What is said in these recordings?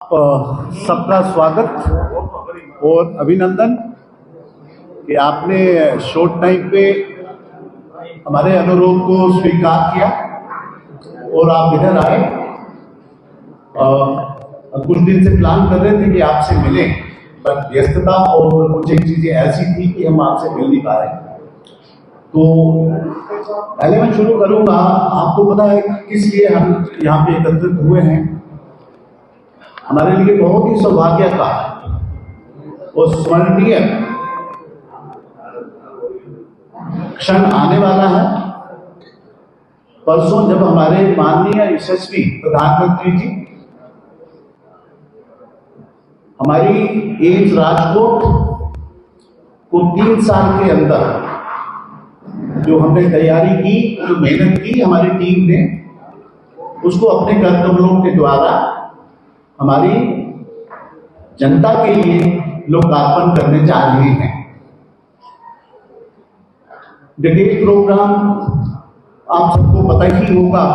सबका स्वागत और अभिनंदन कि आपने शॉर्ट टाइम पे हमारे अनुरोध को स्वीकार किया और आप इधर आए। कुछ दिन से प्लान कर रहे थे कि आपसे मिलें, पर व्यस्तता और कुछ एक चीजें ऐसी थी कि हम आपसे मिल नहीं पा रहे। तो पहले मैं शुरू करूंगा। आपको पता है किस लिए हम यहाँ पे एकत्रित हुए हैं? हमारे लिए बहुत ही सौभाग्य का और स्मरणीय क्षण आने वाला है। परसों जब हमारे माननीय यशस्वी प्रधानमंत्री जी हमारी एम्स राजकोट को 3 साल के अंदर जो हमने तैयारी की, जो मेहनत की हमारी टीम ने, उसको अपने कर्तव्यों के द्वारा हमारी जनता के लिए लोकार्पण करने जा रहे हैं। डिटेल प्रोग्राम आप सबको पता ही होगा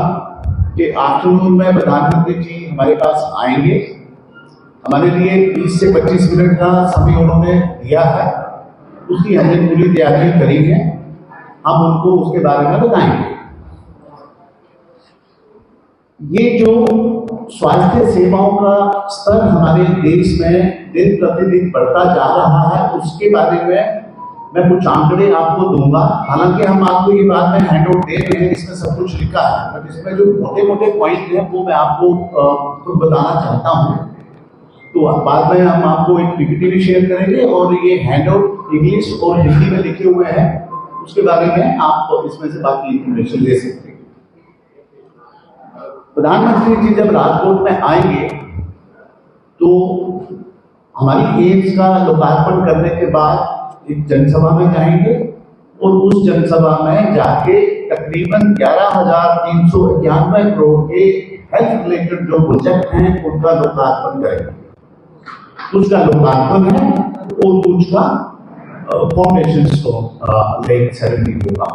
कि आफ्टरनून में प्रधानमंत्री जी हमारे पास आएंगे। हमारे लिए 20 से 25 मिनट का समय उन्होंने दिया है, उसकी हमने पूरी तैयारी करी है। हम उनको उसके बारे में बताएंगे। ये जो स्वास्थ्य सेवाओं का स्तर हमारे देश में दिन प्रतिदिन बढ़ता जा रहा है, उसके बारे में मैं कुछ आंकड़े आपको दूंगा। हालांकि हम आपको ये बात में हैंड आउट दे रहे हैं, इसमें सब कुछ लिखा है, बट इसमें जो मोटे मोटे पॉइंट हैं वो मैं आपको खुद बताना चाहता हूँ। तो बाद में हम आपको एक पीपीटी भी शेयर करेंगे और ये हैंड आउट इंग्लिश और हिंदी में लिखे हुए हैं, उसके बारे में आप इसमें से बाकी इंफॉर्मेशन ले सकते हैं। प्रधानमंत्री जी जब राजकोट में आएंगे तो हमारी एम्स का लोकार्पण करने के बाद एक जनसभा में जाएंगे और उस जनसभा में जाके तकरीबन 11,391 करोड़ के हेल्थ रिलेटेड जो प्रोजेक्ट हैं उनका लोकार्पण करेंगे। उसका लोकार्पण है और उसका फाउंडेशन स्टोन लेक सेरेमनी होगा।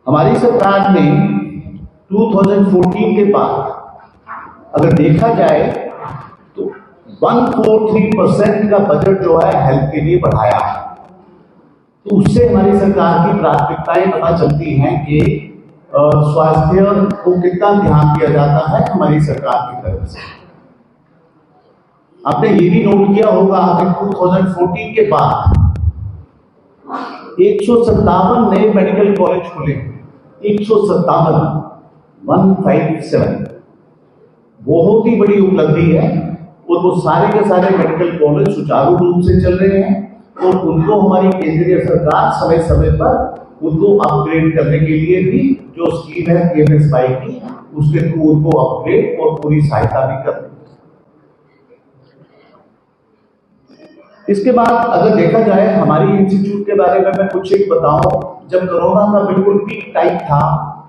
हमारी सरकार ने 2014 के बाद अगर देखा जाए तो 143% का बजट जो है हेल्थ के लिए बढ़ाया है। तो उससे हमारी सरकार की प्राथमिकताएं पता चलती हैं कि स्वास्थ्य को कितना ध्यान दिया जाता है हमारी सरकार की तरफ से। आपने ये भी नोट किया होगा कि 2014 के बाद 157 नए मेडिकल कॉलेज खुले। 157 बहुत ही बड़ी उपलब्धि है और वो सारे के सारे मेडिकल कॉलेज सुचारू रूप से चल रहे हैं और उनको हमारी केंद्रीय सरकार समय समय पर उनको अपग्रेड करने के लिए भी जो स्कीम है PMSY की, उसके थ्रू उनको अपग्रेड और पूरी सहायता भी कर रही है। इसके बाद अगर देखा जाए हमारी इंस्टीट्यूट के बारे में मैं कुछ एक बताऊं। जब कोरोना का बिल्कुल पीक टाइम था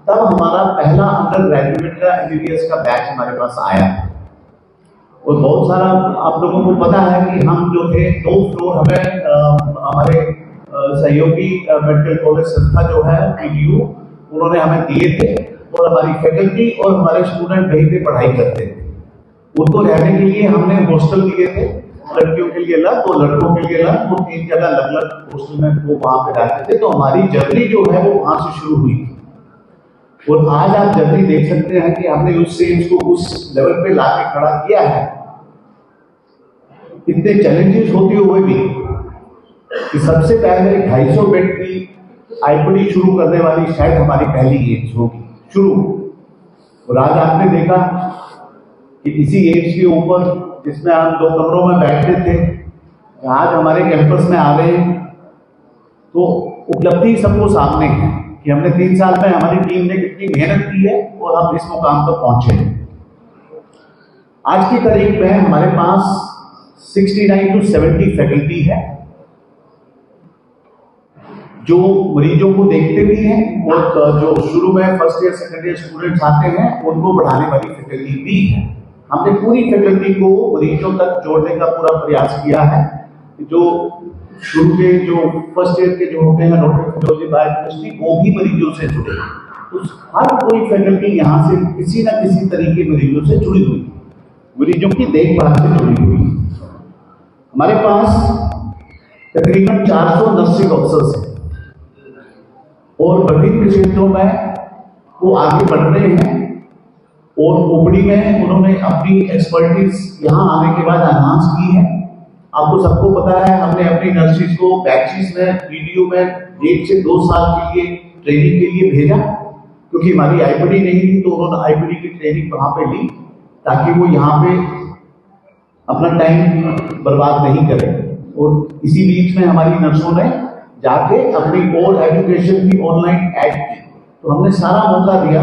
तब हमारा पहला अंडर ग्रेजुएट का MBBS का बैच हमारे पास आया और बहुत सारा आप लोगों को पता है कि हम जो थे 2 फ्लोर हमें हमारे सहयोगी मेडिकल कॉलेज संस्था जो है PDU उन्होंने हमें दिए थे और हमारी फैकल्टी और हमारे स्टूडेंट वहीं पे पढ़ाई करते थे। उनको रहने के लिए हमने हॉस्टल दिए थे, लड़कियों के लिए अलग और लड़कों के लिए अलग। वो 3 जगह अलग अलग हॉस्टल में वो वहां पे रहते थे। तो हमारी जर्नी जो है वो वहां से शुरू हुई थी और आज आप जर्नी देख सकते हैं कि हमने उस एम्स को उस लेवल पे लाके खड़ा किया है। इतने चैलेंजेस होते हुए भी कि सबसे पहले 250 बेड की IPD शुरू करने वाली शायद हमारी पहली एम्स होगी शुरू। और आज आपने देखा कि इसी एम्स के ऊपर जिसमें हम 2 कमरों में बैठते थे, आज हमारे कैंपस में आ रहे हैं। तो उपलब्धि सबको सामने है कि हमने 3 साल में हमारी टीम ने कितनी मेहनत की है और हम इस मुकाम पर पहुंचे हैं। आज की तारीख में हमारे पास 69 to 70 फैकल्टी है जो मरीजों को देखते भी हैं और जो शुरू में first year second year students आते हैं उनको बढ़ाने वाली फैकल्टी भी है। हमने पूरी फैकल्टी को मरीजों तक जोड़ने का पूरा प्रयास किया है। जो शुरू के जो फर्स्ट ईयर के जो होते हैं रोटोलॉजी बायोकेमिस्ट्री, वो भी मरीजों से जुड़े हैं। तो हर कोई फैकल्टी यहाँ से किसी न किसी तरीके मरीजों से जुड़ी हुई है। मरीजों की देखभाल से जुड़ी हुई। हमारे पास तकरीबन 400 नर्सिंग ऑफिसर्स हैं और विभिन्न क्षेत्रों में वो आगे बढ़ रहे हैं और ओपीडी में उन्होंने अपनी एक्सपर्टीज यहाँ आने के बाद एनहांस की है। आपको सबको पता है, हमने अपनी नर्सिस को बैचेस में वीडियो में 1 से 2 साल के लिए ट्रेनिंग के लिए भेजा, क्योंकि हमारी आईपीडी नहीं थी तो उन्होंने आईपीडी की ट्रेनिंग वहां पे ली ताकि वो यहाँ पे अपना टाइम बर्बाद नहीं करें। और इसी बीच में हमारी नर्सों ने जाके अपनी और एजुकेशन भी ऑनलाइन ऐड की। तो हमने सारा मौका दिया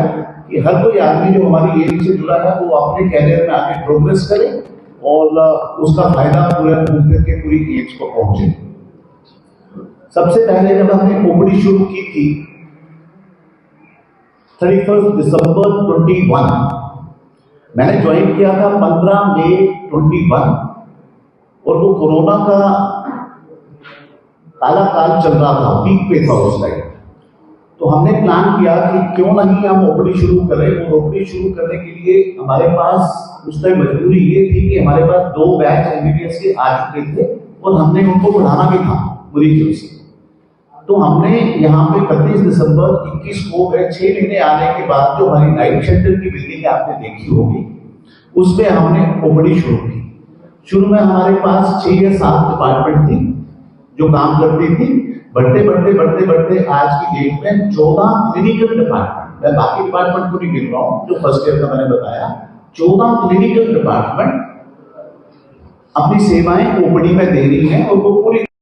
कि हर कोई आदमी जो हमारी एज से जुड़ा है वो अपने कैरियर में आगे प्रोग्रेस करे और उसका फायदा पूरी एज को पहुंचे। सबसे पहले जब हमने ओपीडी शुरू की थी 31 दिसंबर 21, मैंने ज्वाइन किया था 15 मई 21 और वो कोरोना का काला काल चल रहा था, पीक पे था उस टाइम। तो हमने प्लान किया कि क्यों नहीं हम ओपीडी शुरू करें। और ओपीडी शुरू करने के लिए हमारे पास उस टाइम मजबूरी ये थी कि हमारे पास 2 बैच एमबीबीएस के आ चुके थे और हमने उनको बढ़ाना भी था मरीजों से। तो हमने यहाँ पे 31 दिसंबर 21 को 6 महीने आने के बाद जो हमारी नाइट शेल्टर की बिल्डिंग आपने देखी होगी उसमें हमने ओपीडी शुरू की। शुरू में हमारे पास 6 या 7 डिपार्टमेंट थी जो काम करती थी। बढ़ते आज की डेट में 14 क्लिनिकल डिपार्टमेंट, मैं बाकी डिपार्टमेंट को नहीं गिन रहा हूं जो फर्स्ट ईयर का मैंने बताया, 14 क्लिनिकल डिपार्टमेंट अपनी सेवाएं ओपीडी में दे रही हैं और वो पूरी